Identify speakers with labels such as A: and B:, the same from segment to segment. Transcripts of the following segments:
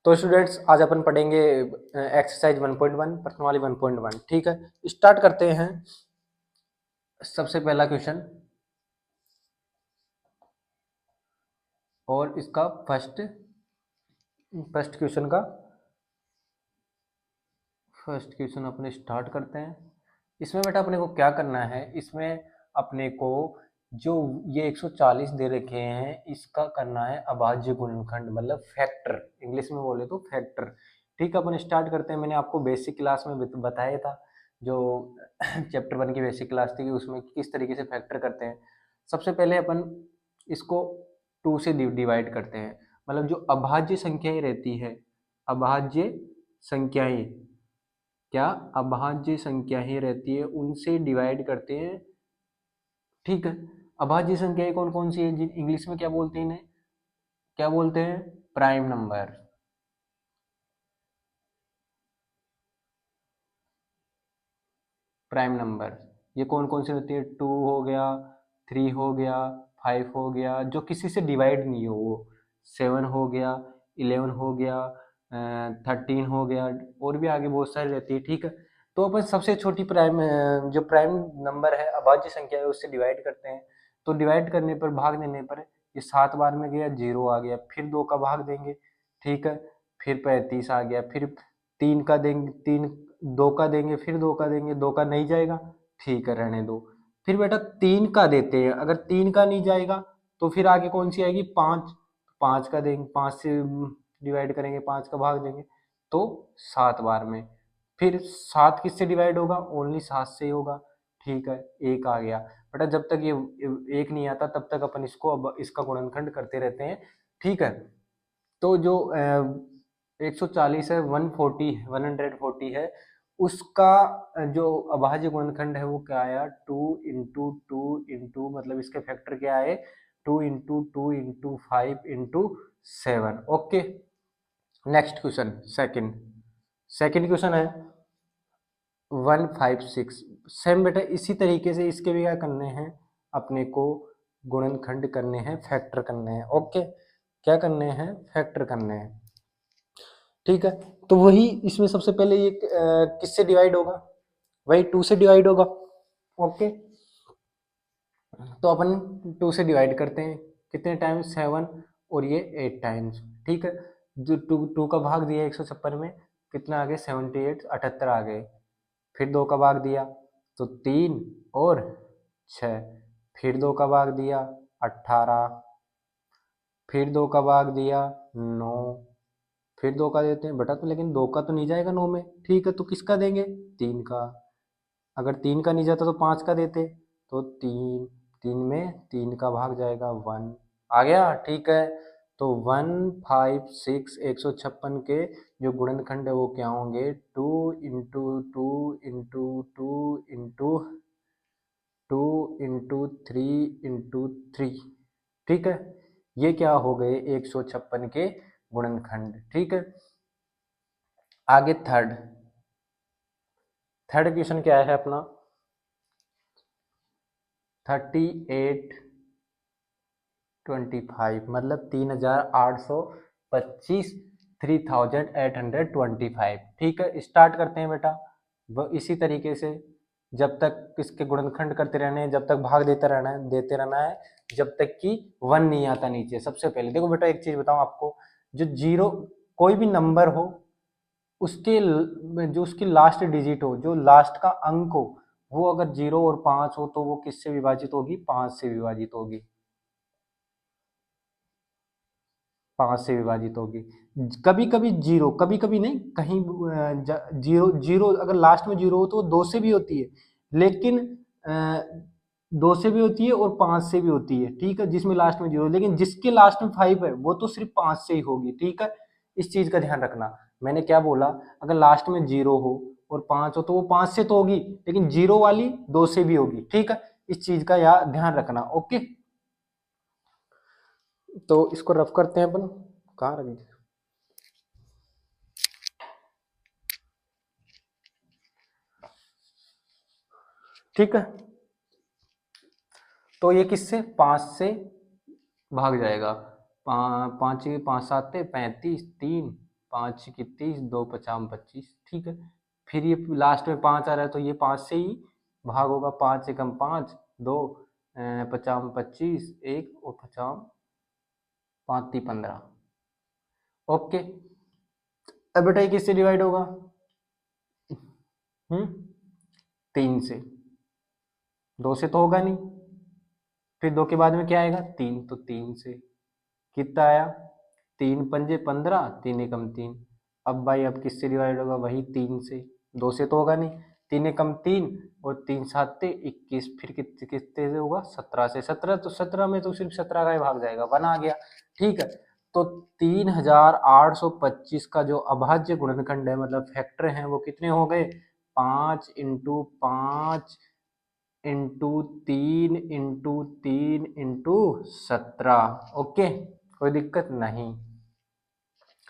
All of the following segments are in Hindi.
A: तो स्टूडेंट्स आज अपन पढ़ेंगे एक्सरसाइज 1.1 प्रश्नावली 1.1। ठीक है, स्टार्ट करते हैं। सबसे पहला क्वेश्चन और इसका फर्स्ट क्वेश्चन अपने स्टार्ट करते हैं। इसमें बेटा अपने को क्या करना है, इसमें अपने को जो ये 140 दे रखे हैं इसका करना है अभाज्य गुणनखंड, मतलब फैक्टर, इंग्लिश में बोले तो फैक्टर। ठीक है, अपन स्टार्ट करते हैं। मैंने आपको बेसिक क्लास में बताया था, जो चैप्टर 1 की बेसिक क्लास थी, कि उसमें किस तरीके से फैक्टर करते हैं। सबसे पहले अपन इसको 2 से डिवाइड करते हैं, मतलब जो अभाज्य संख्याएं रहती है, अभाज्य संख्याएं, क्या अभाज्य संख्याएं रहती है उनसे डिवाइड करते हैं। ठीक है, अभाज्य संख्याएं कौन कौन सी है, जिन इंग्लिश में क्या बोलते हैं, इन्हें क्या बोलते हैं, प्राइम नंबर। प्राइम नंबर ये कौन कौन सी होती है, 2 हो गया, 3 हो गया, 5 हो गया, जो किसी से डिवाइड नहीं हो, वो 7 हो गया, 11 हो गया, 13 हो गया, और भी आगे बहुत सारी रहती है। ठीक है, तो अपन सबसे छोटी जो प्राइम नंबर है, अभाज्य संख्या है, उससे डिवाइड करते हैं। तो डिवाइड करने पर, भाग देने पर, ये 7 बार में गया, 0 आ गया, फिर 2 का भाग देंगे। ठीक है, फिर 35 आ गया, फिर 3 का देंगे, 2 का देंगे, फिर 2 का देंगे, 2 का नहीं जाएगा, ठीक है रहने दो। फिर बेटा 3 का देते हैं, अगर 3 का नहीं जाएगा तो फिर आगे कौन सी आएगी, 5, 5 का देंगे, 5 से डिवाइड करेंगे, 5 का भाग देंगे, तो 7 बार में। फिर 7 किससे डिवाइड होगा, ओनली 7 से ही होगा। ठीक है, 1 आ गया। बेटा जब तक ये 1 नहीं आता तब तक अपन इसको, अब इसका गुणनखंड करते रहते हैं। ठीक है, तो जो 140 है, 140 है, उसका जो अभाज्य गुणनखंड है वो क्या आया, 2 इंटू 2 इंटू, मतलब इसके फैक्टर क्या आए, 2 into 2 into 5 into 7। Okay, next question, second question है 156। सेम बेटा इसी तरीके से इसके भी क्या करने हैं, अपने को गुणनखंड करने हैं, फैक्टर करने हैं। ओके, क्या करने हैं, फैक्टर करने हैं। ठीक है, तो वही इसमें सबसे पहले ये किससे डिवाइड होगा, वही 2 से डिवाइड होगा। ओके, तो अपन 2 से डिवाइड करते हैं, कितने टाइम्स, 7, और ये 8 टाइम्स। ठीक है, जो 2 का भाग दिया 156 में, कितना आ गए, 78, 78 आ गए। फिर 2 का भाग दिया तो 3 और 6, फिर 2 का भाग दिया 18, फिर 2 का भाग दिया 9, फिर 2 का देते हैं बेटा, तो लेकिन 2 का तो नहीं जाएगा 9 में। ठीक है, तो किसका देंगे, 3 का। अगर 3 का नहीं जाता तो 5 का देते, तो 3, 3 में 3 का भाग जाएगा 1 आ गया। ठीक है, तो 156, 156 के जो गुणनखंड है वो क्या होंगे, 2 इंटू 2 इंटू 2 इंटू 2 इंटू 3। ठीक है, ये क्या हो गए, 156 के गुणनखंड। ठीक है, आगे थर्ड क्वेश्चन क्या है अपना, 3825, मतलब 3825, 3825। ठीक है, स्टार्ट करते हैं बेटा। वो इसी तरीके से जब तक इसके गुणनखंड करते रहने हैं, जब तक भाग देते रहना है, जब तक कि 1 नहीं आता नीचे। सबसे पहले देखो बेटा, एक चीज बताऊं आपको, जो जीरो, कोई भी नंबर हो, उसके जो उसकी लास्ट डिजिट हो, जो लास्ट का अंक हो, वो अगर 0 और 5 हो तो वो किससे विभाजित होगी, 5 से विभाजित होगी, 5 से विभाजित होगी। कभी कभी जीरो, कभी कभी नहीं, कहीं जीरो, जीरो अगर लास्ट में जीरो हो तो 2 से भी होती है, लेकिन 2 से भी होती है और 5 से भी होती है। ठीक है, जिसमें लास्ट में जीरो, लेकिन जिसके लास्ट में 5 है वो तो सिर्फ 5 से ही होगी। ठीक है, इस चीज का ध्यान रखना। मैंने क्या बोला, अगर लास्ट में जीरो हो और 5 हो तो वो 5 से तो होगी, लेकिन जीरो वाली 2 से भी होगी। ठीक है, इस चीज का ध्यान रखना। ओके, तो इसको रफ करते हैं अपन, कहाँ रख दिया, ठीक है। तो ये किससे, 5 से भाग जाएगा, 5 5 7 35, 3 5 की 30, 2 पचाम 25, ठीक है। फिर ये लास्ट में 5 आ रहा है तो ये 5 से ही भाग होगा, 5 एकम 5, 2 पचाम 25, 1 और पचाम 5 15। ओके, अब बेटा ये किससे डिवाइड होगा? 3 से, 2 से तो होगा नहीं, फिर 2 के बाद में क्या आएगा? 3, तो 3 से कितना आया? 3 पंजे 15, 3 एकम 3। अब भाई अब किससे डिवाइड होगा? वही 3 से, 2 से तो होगा नहीं, 3 एकम 3 और 3 साते 21, फिर कितने से होगा? 17 से। 17 तो 17 में तो सिर्फ 17 का ही भाग जाएगा, 1 आ गया, ठीक है। तो 3825 का जो अभाज्य गुणनखंड है, मतलब फैक्टर हैं, वो कितने हो गए? 5 into 5 into 3 into 3 into 17। Okay, कोई दिक्कत नहीं।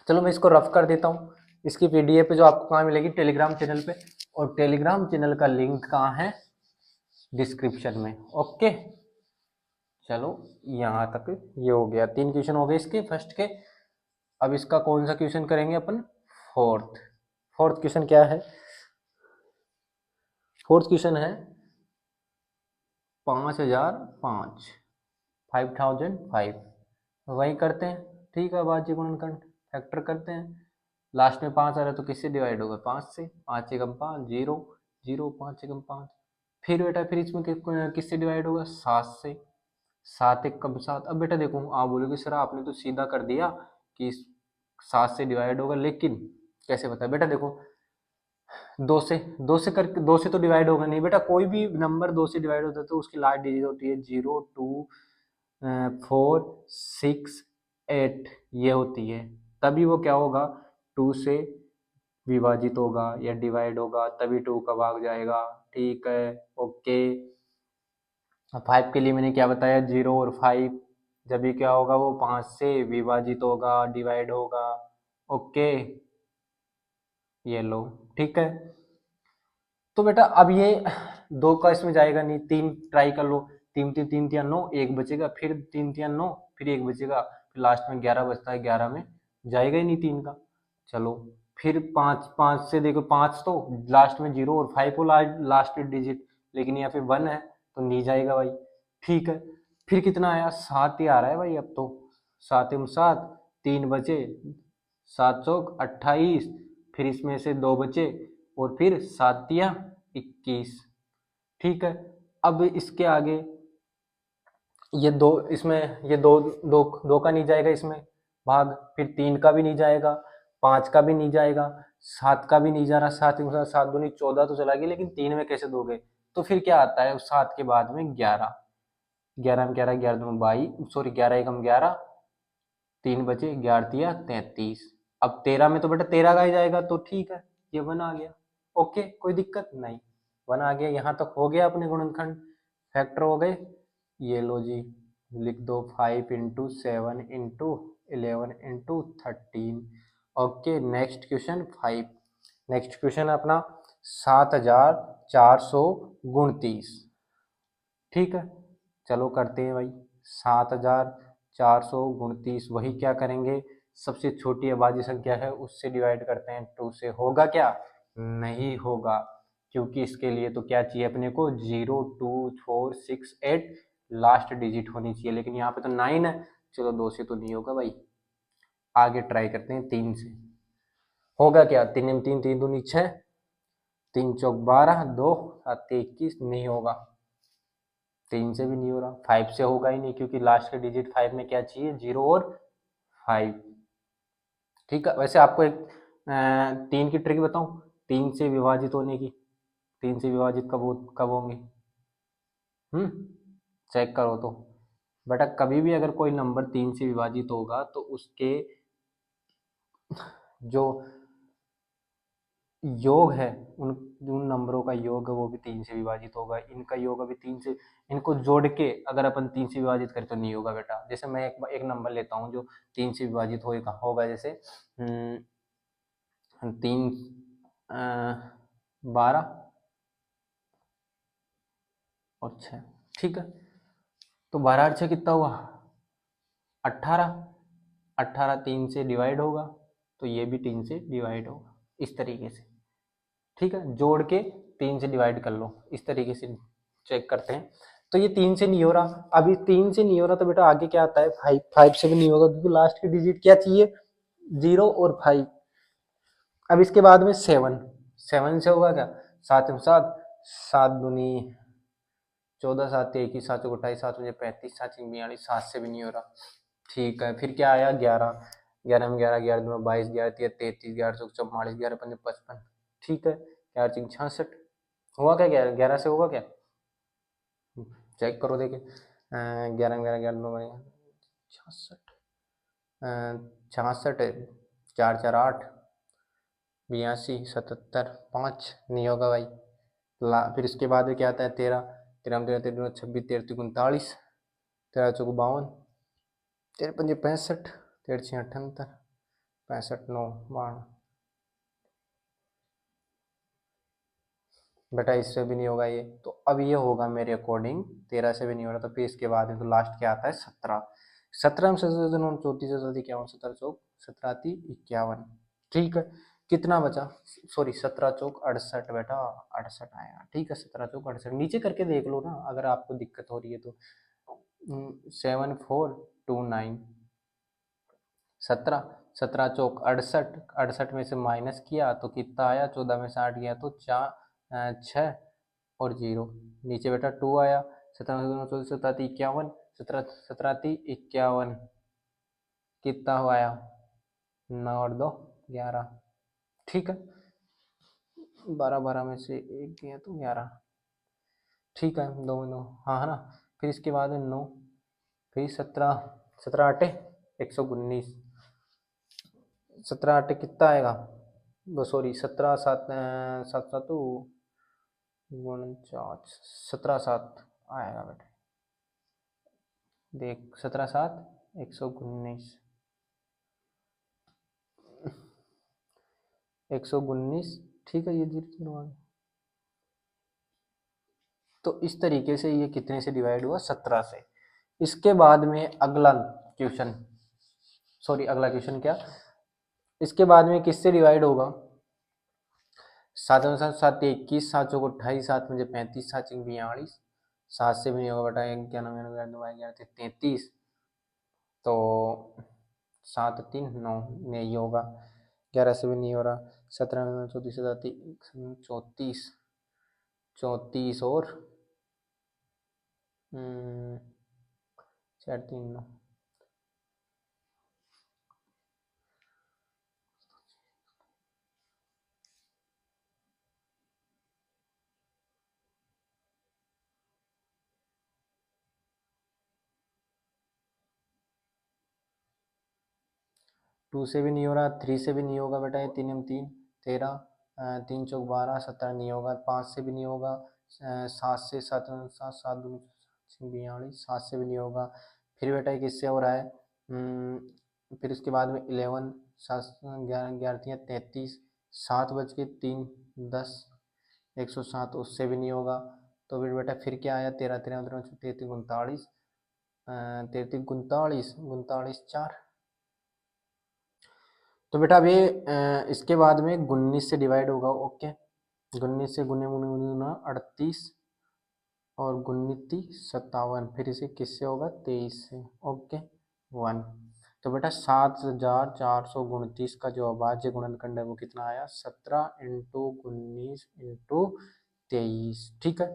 A: चलो मैं इसको रफ कर देता हूँ। इसकी पीडीएफ जो आपको कहाँ मिलेगी? टेलीग्राम चैनल पे, और टेलीग्राम चैनल का लिंक कहाँ है? डिस्क्रिप्शन में। ओके, चलो यहाँ तक ये हो गया, 3 क्वेश्चन हो गए इसके फर्स्ट के। अब इसका कौन सा क्वेश्चन करेंगे अपन? फोर्थ क्वेश्चन क्या है? फोर्थ क्वेश्चन है 5005, 5005। वही करते हैं, ठीक है। अभाज्य गुणनखंड फैक्टर करते हैं। लास्ट में 5 आ रहा है तो किससे डिवाइड होगा? 5 से। 5 एकम 5, 0 0, 5 एकम 5। फिर बेटा फिर इसमें किससे डिवाइड होगा? 7 से। 7 एकम 7। अब बेटा देखो, आप बोलोगे सर आपने तो सीधा कर दिया कि 7 से डिवाइड होगा, लेकिन कैसे पता है? बेटा देखो, 2 से तो डिवाइड होगा नहीं बेटा। कोई भी नंबर 2 से डिवाइड होता है तो उसकी लास्ट डिजिट होती है 0, 2, 4, 6, 8, ये होती है। तभी वो क्या होगा? 2 से विभाजित होगा या डिवाइड होगा, तभी 2 का भाग जाएगा, ठीक है। ओके, 5 के लिए मैंने क्या बताया? 0 और 5, जब भी क्या होगा? वो 5 से विभाजित होगा, डिवाइड होगा। ओके, ये लो, ठीक है। तो बेटा अब ये 2 का इसमें जाएगा नहीं, 3 ट्राई कर लो। 3 3 3 3 9, 1 बचेगा, फिर 3 3 9, फिर 1 बचेगा, फिर लास्ट में 11 बचता है, 11 में जाएगा ही नहीं 3 का। चलो फिर 5 5 से देखो, 5 तो लास्ट में 0 और 5 को लास्ट डिजिट, लेकिन यहाँ पे 1 है तो नहीं जाएगा भाई, ठीक है। फिर कितना आया? 7 ही आ रहा है भाई अब तो। 7 एवं 7, 3 बचे, 7 चौक 28, फिर इसमें से 2 बचे, और फिर 7 तिया 21, ठीक है। अब इसके आगे ये 2, इसमें ये 2 2 2 का नहीं जाएगा इसमें भाग, फिर 3 का भी नहीं जाएगा, 5 का भी नहीं जाएगा, 7 का भी नहीं जा रहा। 7 7 दूनी 14 तो चला गया, लेकिन 3 में कैसे दोगे? तो फिर क्या आता है? उस 7 के बाद में 11, 11 में 11, 11 में 22, सॉरी 11 एकम 11, 3 बचे, 11 तिया 33। अब 13 में तो बेटा 13 का ही जाएगा, तो ठीक है, ये 1 आ गया। ओके, कोई दिक्कत नहीं, 1 आ गया। यहाँ तक हो गया अपने गुणनखंड, फैक्टर हो गए। ये लो जी, लिख दो 5 into 7 into 11 into 13। Okay, next question 5। Next question है अपना 7429, ठीक है। चलो करते हैं भाई, 7429, वही क्या करेंगे? सबसे छोटी अभाज्य संख्या है उससे डिवाइड करते हैं 2 से। होगा क्या? नहीं होगा, क्योंकि इसके लिए तो क्या चाहिए अपने को? 0, 2, 4, 6, 8 लास्ट डिजिट होनी चाहिए, लेकिन यहाँ पे तो 9 है। चलो 2 से तो नहीं होगा भाई, आगे ट्राई करते हैं 3 से। होगा क्या? 3 में 3, 3 दूनी 6, 3 चौक 12, 2 7 21, नहीं होगा। 3 से भी नहीं हो रहा, 5 से होगा ही नहीं, क्योंकि लास्ट के डिजिट 5 में क्या चाहिए? 0 और 5, ठीक है। वैसे आपको एक 3 की ट्रिक बताऊं, 3 से विभाजित होने की। 3 से विभाजित कब होंगे? चेक करो तो। बेटा कभी भी अगर कोई नंबर 3 से विभाजित होगा तो उसके जो योग है, उन उन नंबरों का योग है वो भी 3 से विभाजित होगा, इनका योग अभी 3 से, इनको जोड़ के अगर अपन 3 से विभाजित करें तो नहीं होगा बेटा। जैसे मैं एक नंबर लेता हूँ जो 3 से विभाजित होगा, जैसे 3 12 और 6, ठीक है। तो 12 और 6 कितना हुआ? 18। 18 3 से डिवाइड होगा तो ये भी 3 से डिवाइड होगा इस तरीके से। ठीक है, जोड़ के 3 से डिवाइड कर लो, इस तरीके से चेक करते हैं। तो ये 3 से नहीं हो रहा, अभी 3 से नहीं हो रहा तो बेटा आगे क्या आता है 5, 5 से भी नहीं होगा क्योंकि लास्ट की डिजिट क्या चाहिए 0 और 5। अब इसके बाद में 7, 7 से होगा क्या 7 में 7, 7 दूनी 14, 7 21, 7 28, 7 मुझे 35, 7 42, 7 से भी नहीं हो रहा। ठीक है, फिर क्या आया 11, 11 में 11, 11 दूना 22, 11 13 33, 11 चौक 44, 11 पंजे 55। ठीक है, 11 चिंग 66 हुआ क्या 11, 11 से होगा क्या चेक करो देखे 11 में 11, 11 दूना 66, 66 4 4 8, 82 77 5 नहीं होगा भाई। फिर इसके बाद में क्या आता है 13, 13 में 13 13 26, 13 39, 13 चौक 52, 13 पंजे 65, 13 छः 78, 65 9 92। बेटा इससे भी नहीं होगा ये, तो अब ये होगा मेरे अकॉर्डिंग 13 से भी नहीं हो रहा, तो फिर इसके बाद में तो लास्ट क्या आता है 17, 17 में 34 से 51, 17 चौक 17 51। ठीक है, कितना बचा सॉरी 17 चौक 68 बेटा 68 आएगा। ठीक है, 17 चौक 68 नीचे करके देख लो ना अगर आपको दिक्कत हो रही है तो 7429 17, 17 चौक 68, 68 में से माइनस किया तो कितना आया 14 में से 8 गया तो 6 और 0 नीचे बेटा 2 आया 17 में 14 17 51, 17 17 51 कितना हो आया 9 और 2 11। ठीक है, 12 12 में से 1 गया तो 11। ठीक है, 2 9 हाँ है ना। फिर इसके बाद में 9, फिर 17, 17 8 119, 17 8 कितना आएगा वो सॉरी 17 7 7 7 तो 49, 17 7 आएगा बेटा देख 17 7 119, 119। ठीक है, ये 0 आ गया। तो इस तरीके से ये कितने से डिवाइड हुआ 17 से। इसके बाद में अगला क्वेश्चन सॉरी अगला क्वेश्चन क्या इसके बाद में किससे डिवाइड होगा 7 में 7 7 21, 7 चौक 28, 7 मुझे 35, 7 चिंग 42, 7 से भी नहीं होगा बेटा 11 33, तो 7 3 9 नहीं होगा। 11 से भी नहीं हो रहा 17 में 34 34 34 और 4 3 9 2 से भी नहीं हो रहा 3 से भी नहीं होगा बेटा ये 3 में 3 13 3 चौक 12 17 नहीं होगा 5 से भी नहीं होगा 7 से 7 7 7 2 42 7 से भी नहीं होगा। फिर बेटा किससे हो रहा है फिर इसके बाद में 11 7 11 11 33 7 बज के 3 10 107 उससे भी नहीं होगा। तो फिर बेटा फिर क्या आया 13 13 33 39 33 39 39 4। तो बेटा अब ये इसके बाद में 19 से डिवाइड होगा। ओके 19 से गुने गुने गुना 38 और 57 फिर इसे किससे होगा 23 से। ओके 1 तो बेटा 7429 का जो अभाज्य गुणनखंड है वो कितना आया 17 इंटू 19 इंटू 23। ठीक है,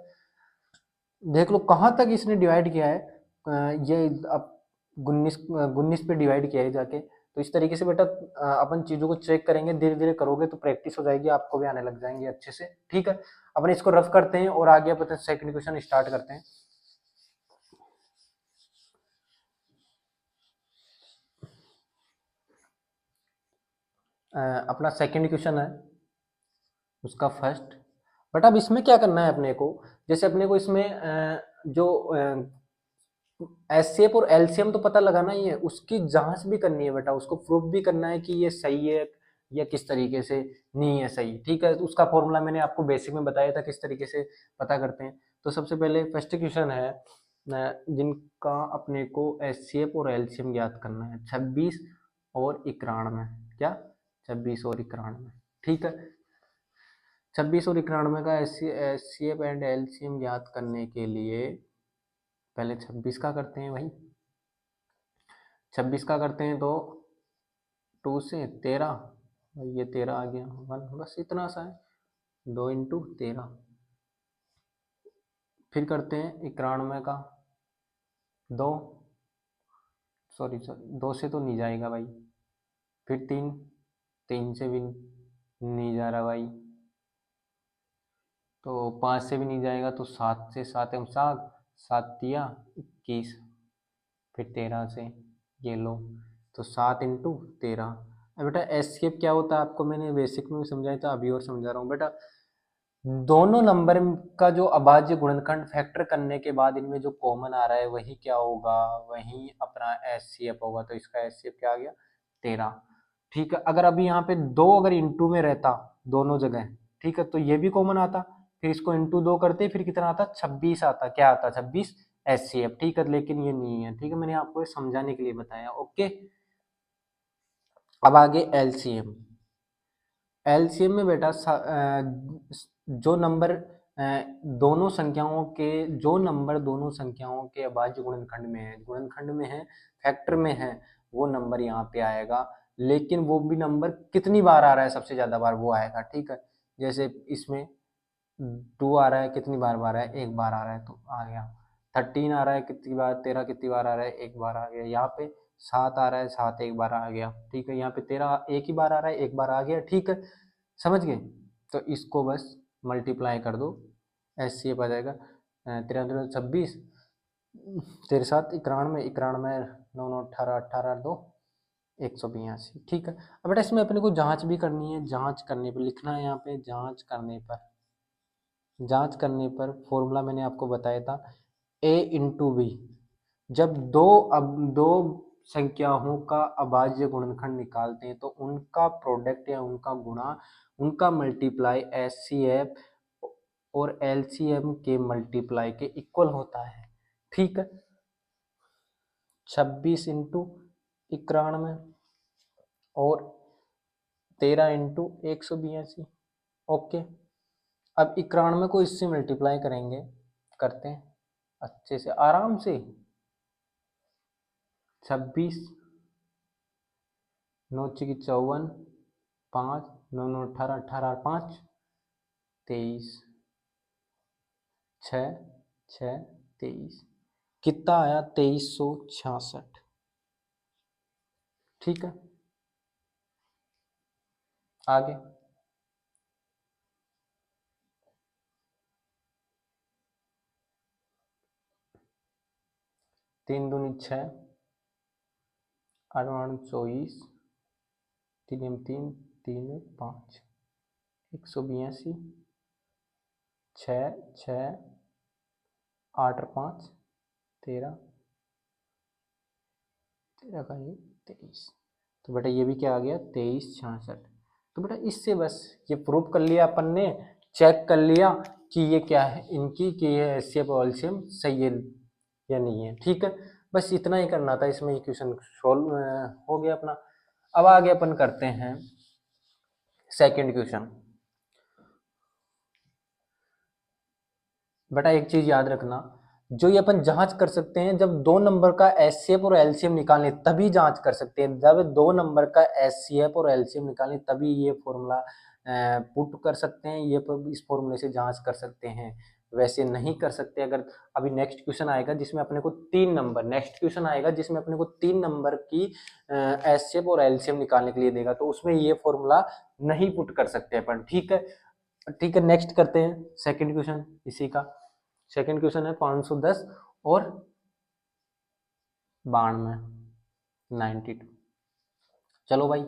A: देख लो कहाँ तक इसने डिवाइड किया है ये अब 19 पे डिवाइड किया है जाके। तो इस तरीके से बेटा अपन चीज़ों को चेक करेंगे धीरे धीरे करोगे तो प्रैक्टिस हो जाएगी आपको भी आने लग जाएंगे अच्छे से। ठीक है, अपन इसको रफ करते हैं और आगे अपन सेकंड क्वेश्चन स्टार्ट करते हैं। अपना सेकंड क्वेश्चन है उसका फर्स्ट। बट अब इसमें क्या करना है अपने को जैसे अपने को इसमें जो एचसीएफ और एलसीएम तो पता लगाना ही है उसकी जांच भी करनी है बेटा उसको प्रूफ भी करना है कि ये सही है या किस तरीके से नहीं है सही। ठीक है, तो उसका फॉर्मूला मैंने आपको बेसिक में बताया था किस तरीके से पता करते हैं। तो सबसे पहले फर्स्ट क्वेश्चन है जिनका अपने को एचसीएफ और एलसीएम ज्ञात करना है 26 और 91 क्या 26 और 91, ठीक है। 26 और 91 का एचसीएफ एंड एलसीएम ज्ञात करने के लिए पहले 26 का करते हैं भाई। 26 का करते हैं तो 2 से 13, ये 13 आ गया 1, बस इतना सा है, 2 इंटू 13। फिर करते हैं 91 का 2, सॉरी 2 से तो नहीं जाएगा भाई। फिर 3, 3 से भी नहीं जा रहा भाई, तो 5 से भी नहीं जाएगा, तो 7 से, 7 एवं 7, 7 दिया 21। फिर 13 से ये लो, तो 7 इंटू 13। अब बेटा एस्केप क्या होता है आपको मैंने बेसिक में भी समझाया था, अभी और समझा रहा हूँ बेटा। दोनों नंबर का जो अभाज्य गुणनखंड फैक्टर करने के बाद इनमें जो कॉमन आ रहा है वही क्या होगा, वही अपना एचसीएफ होगा। तो इसका एचसीएफ क्या आ गया 13, ठीक है। अगर अभी यहाँ पे 2 अगर इंटू में रहता दोनों जगह, ठीक है, तो ये भी कॉमन आता, फिर इसको इंटू 2 करते फिर कितना आता 26 आता, क्या आता 26 एचसीएफ, ठीक है। लेकिन ये नहीं है, ठीक है, मैंने आपको समझाने के लिए बताया, ओके। अब आगे एलसीएम। एलसीएम में बेटा जो नंबर दोनों संख्याओं के, जो नंबर दोनों संख्याओं के अभाज्य गुणनखंड में है, फैक्टर में है, वो नंबर यहाँ पे आएगा। लेकिन वो भी नंबर कितनी बार आ रहा है, सबसे ज्यादा बार वो आएगा, ठीक है। जैसे इसमें 2 आ रहा है, कितनी बार बार है, एक बार आ रहा है, तो आ गया। 13 आ रहा है कितनी बार, 13 कितनी बार आ रहा है, एक बार आ गया। यहाँ पे 7 आ रहा है, 7 एक बार आ गया, ठीक है। यहाँ पे 13 एक ही बार आ रहा है, एक बार आ गया, ठीक है, समझ गए। तो इसको बस मल्टीप्लाई कर दो, एस सी एफ आ जाएगा 13 26, 13 7 91, 91 9 9 18 18 2 182, ठीक है। अब बेटा इसमें अपने को जांच भी करनी है, जांच करने पर लिखना है यहाँ पे, जांच करने पर फॉर्मूला मैंने आपको बताया था a इंटू बी। जब दो संख्याओं का अभाज्य गुणनखंड निकालते हैं तो उनका प्रोडक्ट या उनका गुणा, उनका मल्टीप्लाई एचसीएफ और एलसीएम के मल्टीप्लाई के इक्वल होता है, ठीक है। 26 इंटू 91 और 13 इंटू 182, ओके। अब 91 को इससे मल्टीप्लाई करेंगे, करते हैं अच्छे से आराम से। 26 9 की 54, 5 9 9 18 18 5 23, 6 6 23, कितना आया 2366, ठीक है। आगे 3 दूनी 6, 8 8 24, 3 3 3 5, 182, 6 6 8 5 13, 13 का ये 23। तो बेटा ये भी क्या आ गया 2366। तो बेटा इससे बस ये प्रूव कर लिया अपन ने, चेक कर लिया कि ये क्या है इनकी, कि ये एचसीएफ और एलसीएम सही है या नहीं है, ठीक है। बस इतना ही करना था, इसमें इक्वेशन सॉल्व हो गया अपना। अब आगे अपन करते हैं सेकंड क्वेश्चन। बेटा एक चीज याद रखना, जो ये अपन जांच कर सकते हैं जब दो नंबर का एचसीएफ और एलसीएम निकालें तभी जांच कर सकते हैं। जब दो नंबर का एचसीएफ और एलसीएम निकालें तभी ये फॉर्मूला पुट कर सकते हैं, ये इस फॉर्मूले से जांच कर सकते हैं, वैसे नहीं कर सकते। अगर अभी नेक्स्ट क्वेश्चन आएगा जिसमें अपने को तीन नंबर की एचसीएफ और एलसीएम निकालने के लिए देगा, तो उसमें ये फॉर्मूला नहीं पुट कर सकते अपन, ठीक है। ठीक है, नेक्स्ट करते हैं सेकंड क्वेश्चन इसी का। सेकंड क्वेश्चन है 510 और 92, 92। चलो भाई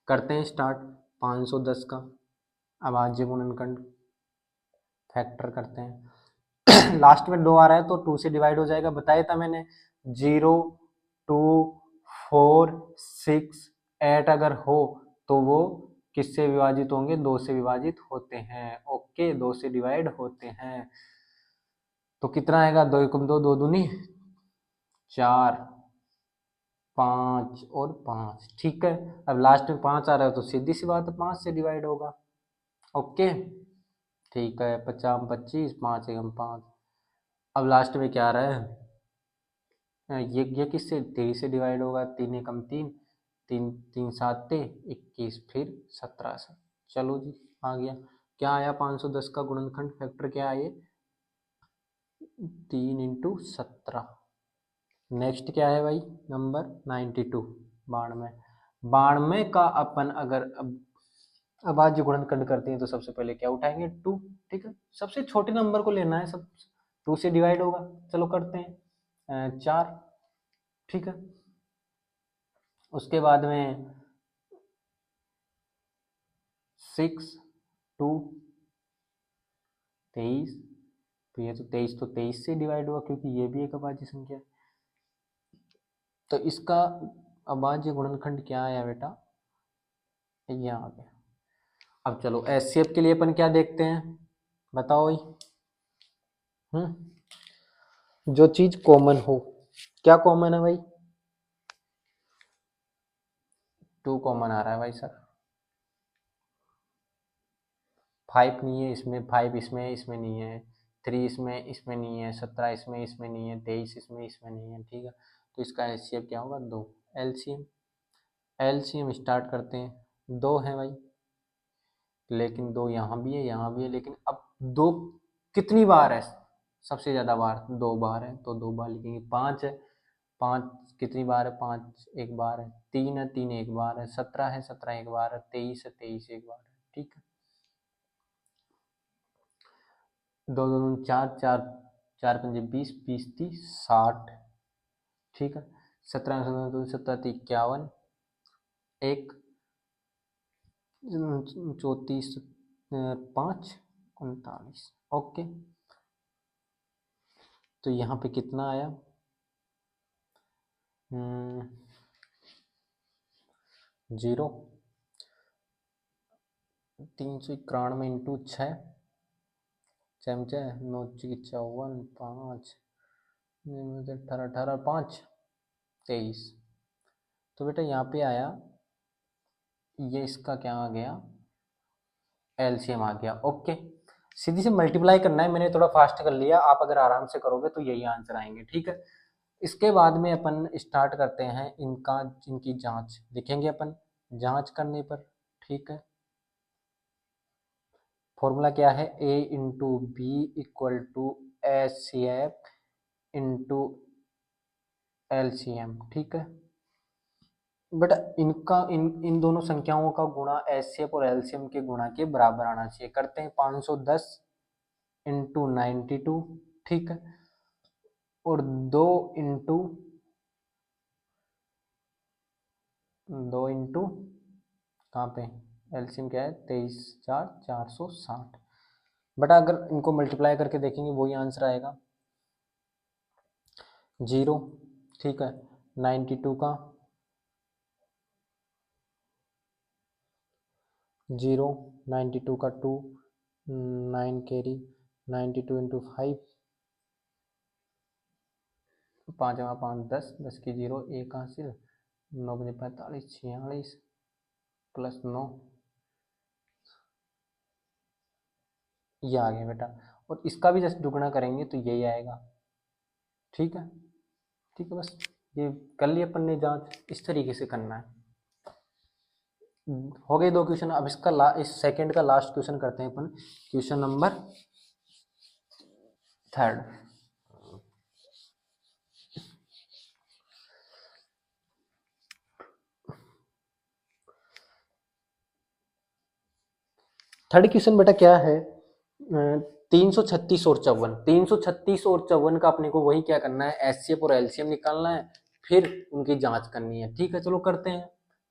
A: करते हैं स्टार्ट। 510 का अभाज्य गुणनखंड फैक्टर करते हैं। लास्ट में 2 आ रहा है तो 2 से डिवाइड हो जाएगा, बताया था मैंने। 0 2 4 6 8 अगर हो तो वो किससे विभाजित होंगे, 2 से विभाजित होते हैं, ओके, 2 से डिवाइड होते हैं। तो कितना आएगा, 2 एकम 2, 2 दूनी 4, 5 और 5, ठीक है। अब लास्ट में 5 आ रहा है तो सीधी सी बात है 5 से डिवाइड होगा। ओके, ठीक है। 50 25, 5 एकम 5। अब लास्ट में क्या आ रहा है, ये किससे, 3 से डिवाइड होगा। 3 एकम 3, 3 3 7 21, फिर 17 से। चलो जी, आ गया। क्या आया, 510 का गुणनखंड फैक्टर क्या है, 3 इंटू 17। नेक्स्ट क्या है भाई, नंबर 92, 92। 92 का अपन अगर अब आज जो गुणनखंड करते हैं तो सबसे पहले क्या उठाएंगे, 2, ठीक है। सबसे छोटे नंबर को लेना है, सब 2 से डिवाइड होगा। चलो करते हैं, 4, ठीक है। उसके बाद में 6 2 23, तो ये तो 23, तो 23 से डिवाइड हुआ क्योंकि ये भी एक अभाज्य संख्या है। तो इसका अभाज्य गुणनखंड क्या आया बेटा, ये आ गया। अब चलो एचसीएफ के लिए अपन क्या देखते हैं, बताओ भाई। जो चीज कॉमन हो, क्या कॉमन है भाई, 2 कॉमन आ रहा है भाई सर। 5 नहीं है इसमें, 5 इसमें, इसमें नहीं है। 3 इसमें, इसमें नहीं है। 17 इसमें, इसमें नहीं है। 23 इसमें, इसमें नहीं है, ठीक है। तो इसका एचसीएफ क्या होगा, 2। एलसीएम, एलसीएम स्टार्ट करते हैं। 2 है भाई, लेकिन 2 यहाँ भी है, यहाँ भी है, लेकिन अब 2 कितनी बार है, सबसे ज़्यादा बार 2 बार है, तो 2 बार लिखेंगे। 5 है, 5 कितनी बार है, 5 एक बार है। 3 है, 3 एक बार है। 17 है, 17 एक बार है। 23 है, 23 एक बार है, ठीक है। 2 2 2 4 4, 4 पंजे 20, 20 30 60, ठीक है। 17 17 51, एक 34 5 39, ओके। तो यहाँ पे कितना आया, 0, 391 इंटू 6, चमचे 9 54 5 18 18 5 23। तो बेटा यहाँ पे आया, ये इसका क्या आ गया, एलसीएम आ गया, ओके। सीधी से मल्टीप्लाई करना है, मैंने थोड़ा फास्ट कर लिया, आप अगर आराम से करोगे तो यही आंसर आएंगे, ठीक है। इसके बाद में अपन स्टार्ट करते हैं इनकी जांच देखेंगे अपन, जांच करने पर, ठीक है। फॉर्मूला क्या है, A into B equal to H C F into LCM, ठीक है। बट इनका इन दोनों संख्याओं का गुणा एचसीएफ और एलसीएम के गुणा के बराबर आना चाहिए। करते हैं, 510 इंटू 92, ठीक है, और 2 इंटू 2 इंटू कहाँ पे, एलसीएम क्या है, 23 4 460। बटा अगर इनको मल्टीप्लाई करके देखेंगे वही आंसर आएगा, 0, ठीक है। 92 का 0, 92 का 2, 9 कैरी, 92 इंटू 5, 5 जमा 5 10, 10 की 0 1 हासिल, 9 बजे 45 46 प्लस 9, ये आ गया बेटा। और इसका भी जैसे दुगना करेंगे तो यही आएगा, ठीक है, ठीक है। बस ये कर लिया अपन ने जांच, इस तरीके से करना है। हो गए 2 क्वेश्चन। अब इसका इस सेकंड का लास्ट क्वेश्चन करते हैं अपन, क्वेश्चन नंबर 3। थर्ड क्वेश्चन बेटा क्या है, 336 और 54, 336 और 54 का अपने को वही क्या करना है, एचसीएफ और एलसीएम निकालना है, फिर उनकी जांच करनी है, ठीक है। चलो करते हैं,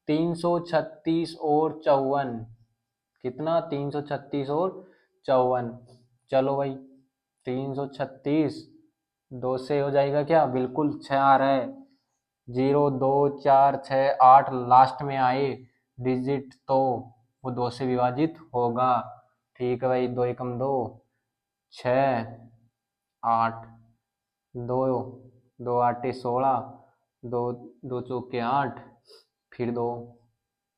A: 336 और 54, कितना, 336 और 54। चलो भाई, 336 2 से हो जाएगा क्या, बिल्कुल 6 आ रहा है, 0 2 4 6 8 लास्ट में आए डिजिट, तो वो 2 से विभाजित होगा, ठीक है भाई। 2 एकम 2, 6 8, 2 2 8 16, दो, दो चौके 8, फिर दो,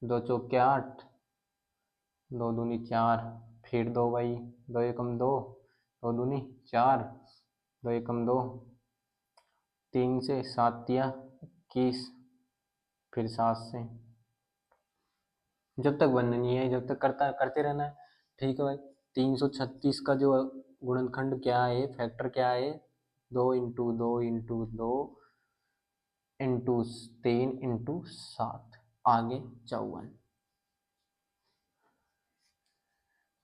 A: दो चौके 8, दो दूनी 4, फिर दो भाई, दो एकम दो, दो दूनी 4, दो एकम दो, 3 से 7 दिया 21, फिर 7 से, जब तक बनना नहीं है जब तक करते रहना है। ठीक है भाई, 336 का जो गुणनखंड क्या है, फैक्टर क्या है, 2 × 2 × 2 इंटू 3 × 7, आगे 54,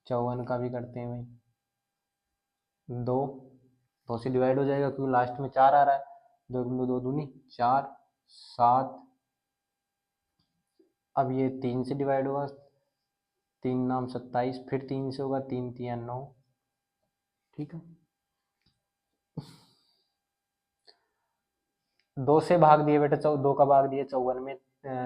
A: 54 का भी करते हैं भाई। दो, दो से डिवाइड हो जाएगा क्योंकि लास्ट में 4 आ रहा है, दो दो, दो दूनी 4, 7, अब ये 3 से डिवाइड होगा, 3 नाम 27, फिर 3 से होगा, 3 3 9, ठीक है। 2 से भाग दिए बेटा, 2 का भाग दिया 54 में,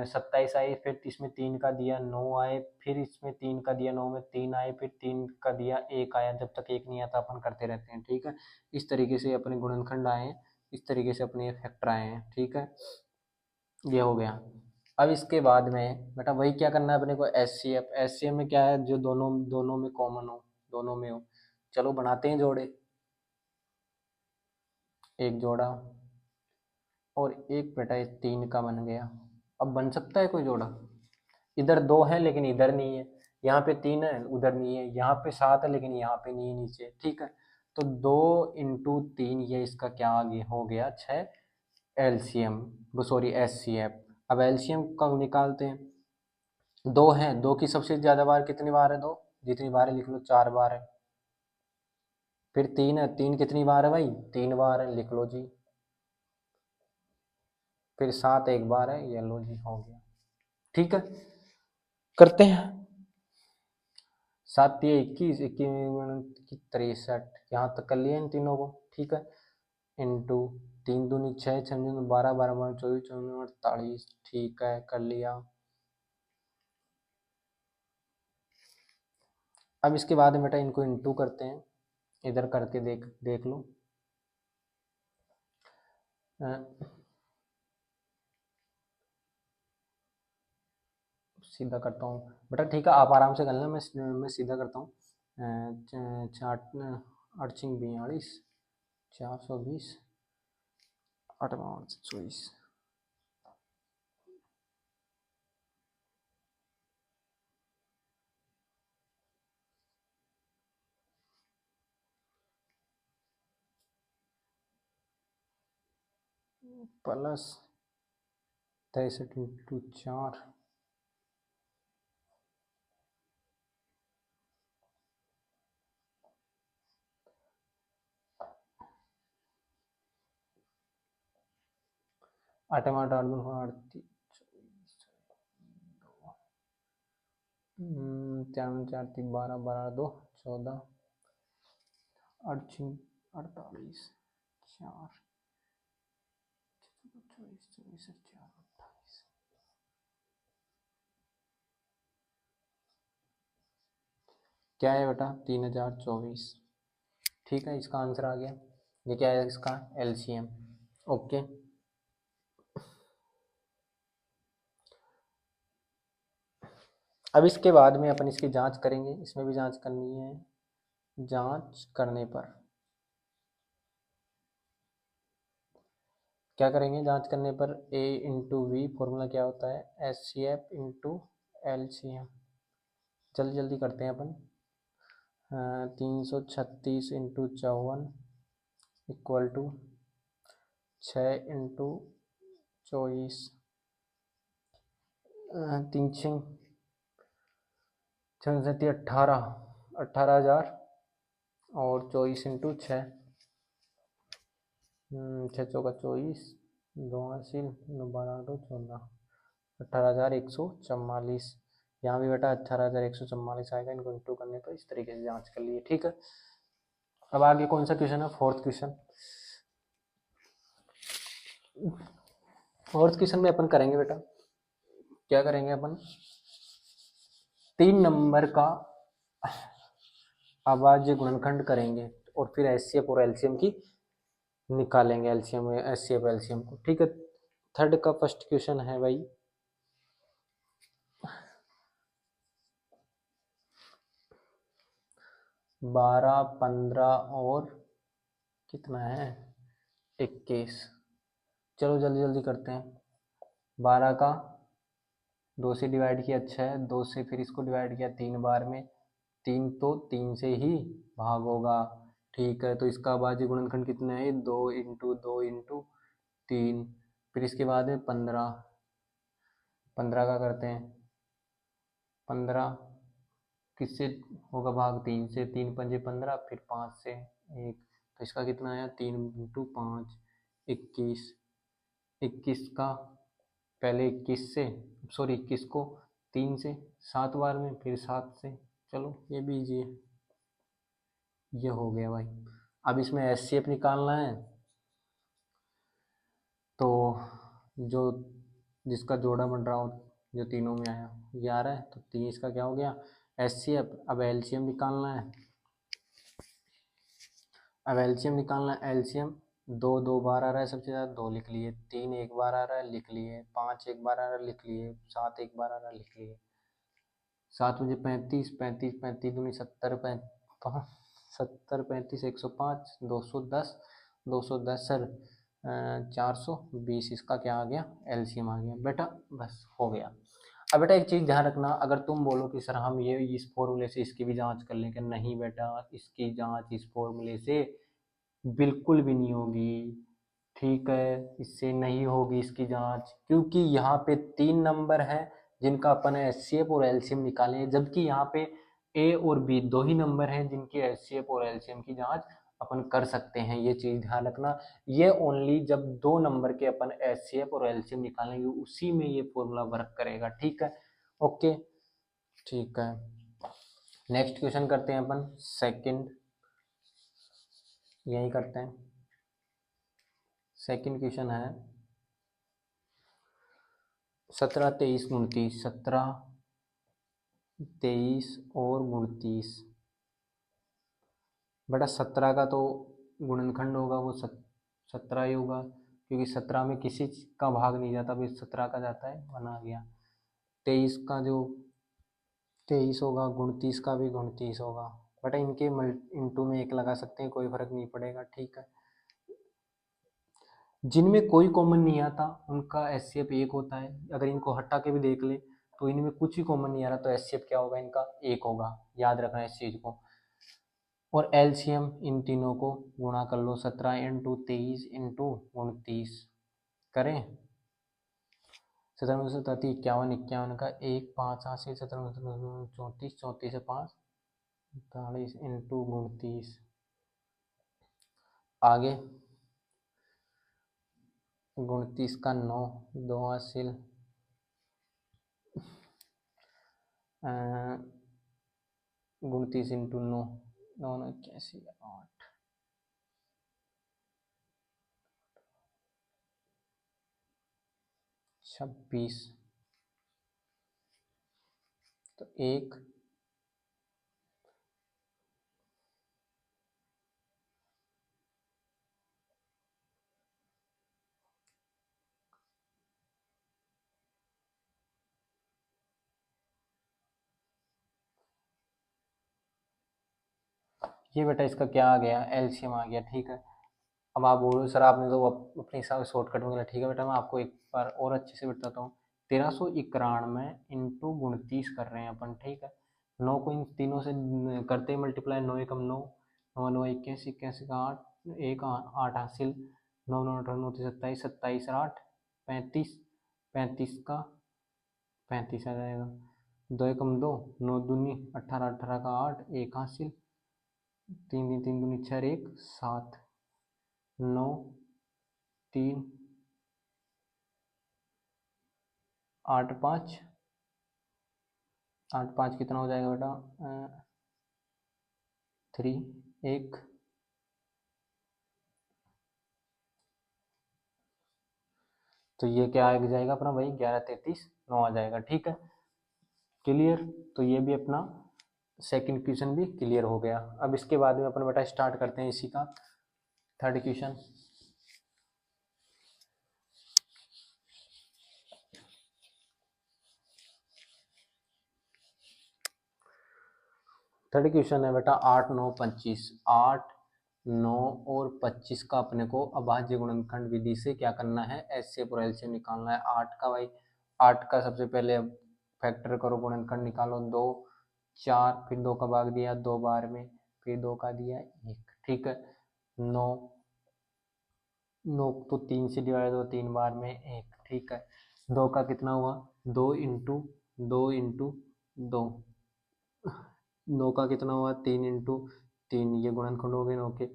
A: 27 आई, फिर इसमें 3 का दिया 9 आए, फिर इसमें 3 का दिया 9 में 3 आए, फिर 3 का दिया 1 आया, जब तक 1 नहीं आता अपन करते रहते हैं, ठीक है। इस तरीके से अपने गुणनखंड आए हैं, इस तरीके से अपने फैक्टर आए हैं, ठीक है। ये हो गया। अब इसके बाद में बेटा वही क्या करना है अपने को, एचसीएफ। एचसीएफ में क्या है, जो दोनों दोनों में कॉमन हो, दोनों में हो। चलो बनाते हैं जोड़े, एक जोड़ा और एक बेटा इस 3 का बन गया। अब बन सकता है कोई जोड़ा, इधर 2 है लेकिन इधर नहीं है, यहाँ पे 3 है उधर नहीं है, यहाँ पे 7 है लेकिन यहाँ पे नहीं है नीचे, ठीक है। तो 2 × 3 ये इसका क्या आगे हो गया 6 एलसीएम, वो सॉरी एचसीएफ। अब एलसीएम का निकालते हैं, 2 है, 2 की सबसे ज़्यादा बार कितनी बार है, 2 जितनी बार है लिख लो, 4 बार है। फिर 3 है, 3 कितनी बार है भाई, 3 बार है, लिख लो जी। फिर 7 एक बार है, ये लो जी हो गया, ठीक है। करते हैं, 7 × 21, 21 63, यहाँ तक कर लिया इन तीनों को, ठीक है। इंटू 3 दूनी 6, 6 दूनी 12, 12 12 24, 24 48, ठीक है कर लिया। अब इसके बाद बेटा इनको इंटू करते हैं, इधर करके देख देख लो। सीधा करता हूँ बेटा, ठीक है आप आराम से कर लेना, मैं सीधा करता हूँ। 8×42, 420, 8×24, प्लस 63 × 4, आठ 4×4 12, 12 2 14, 8×48, 4 24, 24 4 28, क्या है बेटा 3024, ठीक है इसका आंसर आ गया। ये क्या है इसका एलसीएम, ओके। अब इसके बाद में अपन इसकी जांच करेंगे, इसमें भी जांच करनी है। जांच करने पर क्या करेंगे, जांच करने पर A × V फॉर्मूला क्या होता है, HCF × LCM। जल्दी जल्दी करते हैं अपन। 336 × 54 इक्वल टू 6 × 24, 3 6 18, 18,000 और 24 × 6, 6 चौका 24, 2 हासिल 12 2 14, 18,144। यहाँ भी बेटा 18,144 आएगा, इनको इंटू करने पर इस तरीके से जांच कर लिए, ठीक है। अब आगे कौन सा क्वेश्चन है, फोर्थ क्वेश्चन। फोर्थ क्वेश्चन में अपन करेंगे बेटा, क्या करेंगे अपन, 3 नंबर का अभाज्य गुणनखंड करेंगे और फिर एचसीएफ और एलसीएम की निकालेंगे, एलसीएम एचसीएफ एलसीएम को, ठीक है। थर्ड का फर्स्ट क्वेश्चन है भाई, 12, 15 और कितना है 21। चलो जल्दी जल्दी करते हैं। 12 का 2 से डिवाइड किया, अच्छा है, 2 से फिर इसको डिवाइड किया 3 बार में, 3 तो 3 से ही भाग होगा, ठीक है। तो इसका अभाज्य गुणनखंड कितना है, 2 इंटू 2 इंटू 3। फिर इसके बाद है 15, 15 का करते हैं, 15 किससे होगा भाग, 3 से, 3 पंजे 15, फिर 5 से 1, तो इसका कितना आया 3 इंटू 5 21। 21 का पहले 21 से, सॉरी 21 को 3 से 7 बार में, फिर 7 से, चलो ये भी इजी है, ये हो गया भाई। अब इसमें एचसीएफ निकालना है, तो जो जिसका जोड़ा बन रहा हो, जो तीनों में आया ये आ रहा है, तो 30 का क्या हो गया एचसीएफ। अब एलसीएम निकालना है, अब एलसीएम निकालना है, एलसीएम 2 2 बार आ रहा है सबसे ज़्यादा, 2 लिख लिए, 3 एक बार आ रहा है लिख लिए, 5 एक बार आ रहा है लिख लिए, 7 एक बार आ रहा है लिख लिए, 7 मुझे 35, 35 35 दूनी 70, 70 35 105, 210, 210 सर 420, इसका क्या आ गया एलसीएम आ गया बेटा, बस हो गया। अब बेटा एक चीज़ ध्यान रखना, अगर तुम बोलो कि सर हम ये इस फॉर्मूले से इसकी भी जांच कर लें, कि नहीं बेटा इसकी जांच इस फॉर्मूले से बिल्कुल भी नहीं होगी, ठीक है, इससे नहीं होगी इसकी जांच, क्योंकि यहाँ पे 3 नंबर हैं जिनका अपन एचसीएफ और एलसीएम निकालें, जबकि यहाँ पे ए और बी 2 ही नंबर हैं जिनके एचसीएफ और एलसीएम की जांच अपन कर सकते हैं। ये चीज़ ध्यान रखना, ये ओनली जब 2 नंबर के अपन एचसीएफ और एलसीएम निकालेंगे उसी में ये फॉर्मूला वर्क करेगा, ठीक है, ओके, ठीक है। नेक्स्ट क्वेश्चन करते हैं अपन सेकंड, यही करते हैं। सेकंड क्वेश्चन है 17 23 29, 17 23 और 29, बेटा 17 का तो गुणनखंड होगा वो 17 ही होगा, क्योंकि 17 में किसी का भाग नहीं जाता, भाई 17 का जाता है, बना गया। 23 का जो 23 होगा, 29 का भी 29 होगा, बेटा इनके इंटू में 1 लगा सकते हैं, कोई फर्क नहीं पड़ेगा, ठीक है। जिनमें कोई कॉमन नहीं आता उनका एचसीएफ 1 होता है, अगर इनको हटा के भी देख ले तो इनमें कुछ भी कॉमन नहीं आ रहा, तो एचसीएफ क्या होगा इनका 1 होगा, याद रखना इस चीज़ को। और एलसीएम इन तीनों को गुणा कर लो, 17 इंटू 23 इंटू 29 करें, 17 30 51 51 का 1 5 80 17 34 34 से 5 40 इंटू 29, आगे 29 का 9 2 हासिल 29 इंटू 9 9 81 8 26, तो 1 ये बेटा इसका क्या आ गया एलसीएम आ गया, ठीक है। अब आप बोलो सर आपने तो अपने हिसाब से शॉर्टकट में, ठीक है बेटा मैं आपको एक बार और अच्छे से बताता हूँ। 1391 इंटू 29 कर रहे हैं अपन, ठीक है। 9 को इन तीनों से करते ही मल्टीप्लाई, 9 एकम 9, 9 9 21 21 का 8 1 8 हासिल 9 9 18 9 27 27 8 35 35 का 35 आ जाएगा, 2 एकम 2 9 दूनी 18 18 का 8 1 हासिल 3 3 3 दूनी 6 1 7 9 3 8 5 8 5 कितना हो जाएगा बेटा 3 1, तो ये क्या आ जाएगा अपना भाई 11 33 9 आ जाएगा, ठीक है, क्लियर। तो ये भी अपना सेकंड क्वेश्चन भी क्लियर हो गया। अब इसके बाद में अपन बेटा स्टार्ट करते हैं इसी का थर्ड क्वेश्चन। थर्ड क्वेश्चन है बेटा 8 9 25। 8 9 और 25 का अपने को अभाज्य गुणनखंड विधि से क्या करना है, एचसीएफ और एलसीएम निकालना है। 8 का भाई 8 का सबसे पहले फैक्टर करो, गुणनखंड निकालो 2 4, फिर 2 का भाग दिया 2 बार में, फिर 2 का दिया 1, ठीक है। 9 9 तो 3 से डिवाइड हो 3 बार में 1, ठीक है। 2 का कितना हुआ 2 इंटू 2 इंटू 2, 9 का कितना हुआ 3 इंटू 3, ये गुणनखंड हो गए 9 के।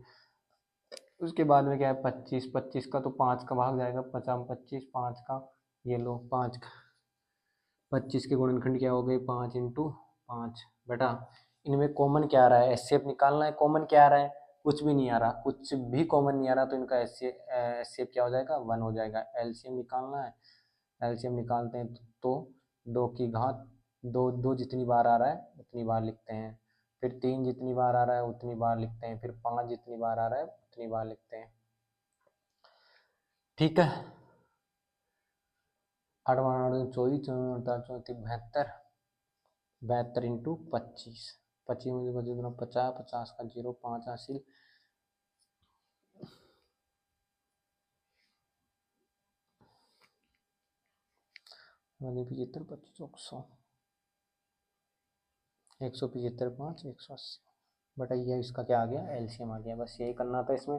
A: उसके बाद में क्या है 25, 25 का तो 5 का भाग जाएगा, 50 25, 5 का ये लो 5 का, 25 के गुणनखंड क्या हो गए 5 इंटू 5। बेटा इनमें कॉमन क्या आ रहा है, एचसीएफ निकालना है, कॉमन क्या आ रहा है, कुछ भी नहीं आ रहा, कुछ भी कॉमन नहीं आ रहा, तो इनका एचसीएफ क्या हो जाएगा 1 हो जाएगा। एलसीएम निकालना है, एलसीएम निकालते हैं तो 2 की घात 2, 2 जितनी बार आ रहा है उतनी बार लिखते हैं, फिर 3 जितनी बार आ रहा है उतनी बार लिखते हैं, फिर 5 जितनी बार आ रहा है उतनी बार लिखते हैं, ठीक है। 8 8 24 34 72, 72 इंटू 25, 25 में 50, 50 का 0 5 हासिल, 75 25 100, 175 5 180। बटा ये इसका क्या आ गया एलसीएम आ गया, बस यही करना था इसमें,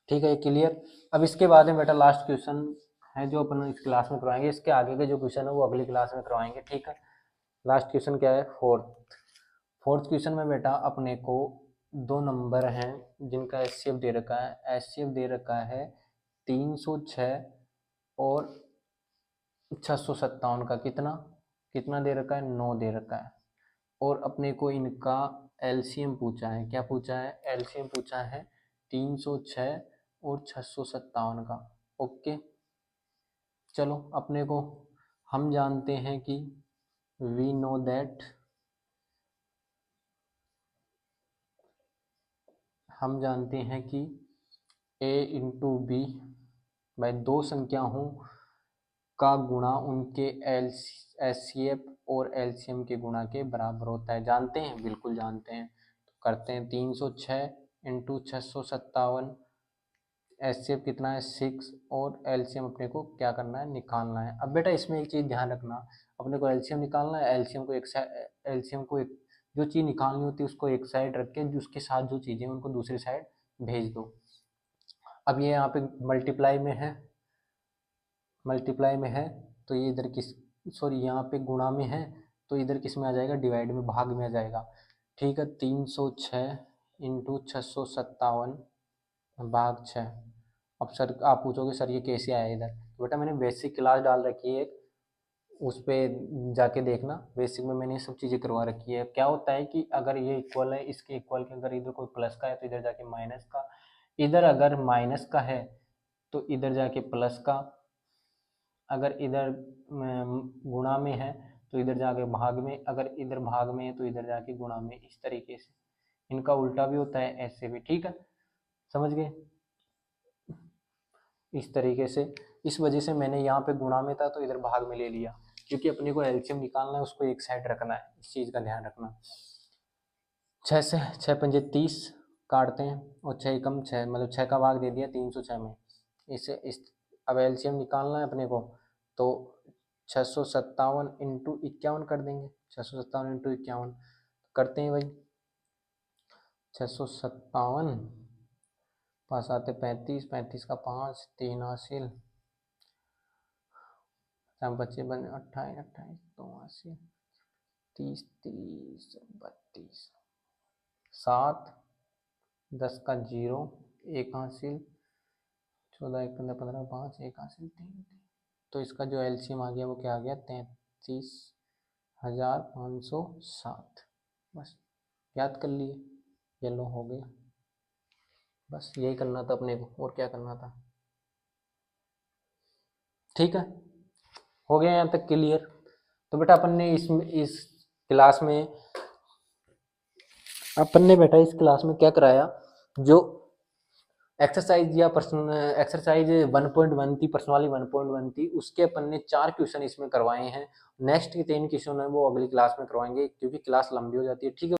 A: ठीक है। क्लियर। अब इसके बाद में बेटा लास्ट क्वेश्चन है जो अपन इस क्लास में करवाएंगे, इसके आगे के जो क्वेश्चन है वो अगली क्लास में करवाएंगे, ठीक है। लास्ट क्वेश्चन क्या है फोर्थ क्वेश्चन में बेटा अपने को 2 नंबर हैं जिनका एचसीएफ दे रखा है, एचसीएफ दे रखा है 306 और 657 का, कितना कितना दे रखा है 9 दे रखा है, और अपने को इनका एलसीएम पूछा है, क्या पूछा है एलसीएम पूछा है 306 और 657 का, ओके। चलो अपने को हम जानते हैं कि वी नो दैट, हम जानते हैं कि a इंटू बी भाई दो संख्याओं का गुणा उनके एचसीएफ और एलसीएम के गुणा के बराबर होता है, जानते हैं बिल्कुल जानते हैं, तो करते हैं 306 इंटू 657, एचसीएफ कितना है 6 और एलसीएम अपने को क्या करना है निकालना है। अब बेटा इसमें एक चीज़ ध्यान रखना, अपने को एलसीएम निकालना है, एलसीएम को एक साइड, एलसीएम को एक जो चीज़ निकालनी होती है उसको एक साइड रख के उसके साथ जो चीज़ें उनको दूसरी साइड भेज दो। अब ये यहाँ पे मल्टीप्लाई में है, मल्टीप्लाई में है तो ये इधर किस, सॉरी यहाँ पे गुणा में है तो इधर किस में आ जाएगा डिवाइड में, भाग में आ जाएगा, ठीक है। 306 इंटू 657 भाग 6। अब सर आप पूछोगे सर ये कैसे आया इधर, तो बेटा मैंने बेसिक क्लास डाल रखी है, उस पर जाके देखना, बेसिक में मैंने ये सब चीज़ें करवा रखी है। क्या होता है कि अगर ये इक्वल है इसके इक्वल के, अगर इधर कोई प्लस का है तो इधर जाके माइनस का, इधर अगर माइनस का है तो इधर जाके प्लस का, अगर इधर गुणा में है तो इधर जाके भाग में, अगर इधर भाग में है तो इधर जाके गुणा में, इस तरीके से इनका उल्टा भी होता है, ऐसे भी, ठीक है, समझ गए। इस तरीके से, इस वजह से मैंने यहाँ पे गुणा में था तो इधर भाग में ले लिया, क्योंकि अपने को एलसीएम निकालना है उसको एक साइड रखना है, इस चीज़ का ध्यान रखना। 6 से 6 पंजे 30 काटते हैं और 6 एकम 6, मतलब 6 का भाग दे दिया 306 में, इसे इस, अब एलसीएम निकालना है अपने को तो 657 इंटू 51 कर देंगे, 657 इंटू 51 करते हैं भाई, 657 पास आते 35, 35 का 5 3 हासिल, 25 बन 28 28 2 हासिल, 30 30 32 7 10 का 0 1 हासिल, 14 1 15 15 5 1 हासिल 3, तो इसका जो एलसीएम आ गया वो क्या आ गया 33,507, बस याद कर लिए, ये लो हो गया, बस यही करना था अपने को, और क्या करना था, ठीक है, हो गया यहाँ तक क्लियर। तो बेटा अपन ने इस क्लास में, अपन ने बेटा इस क्लास में क्या कराया, जो एक्सरसाइज या पर्सन एक्सरसाइज 1.1 थी, पर्सन वाली 1.1 थी, उसके अपन ने 4 क्वेश्चन इसमें करवाए हैं, नेक्स्ट के 3 क्वेश्चन है वो अगली क्लास में करवाएंगे क्योंकि क्लास लंबी हो जाती है, ठीक है।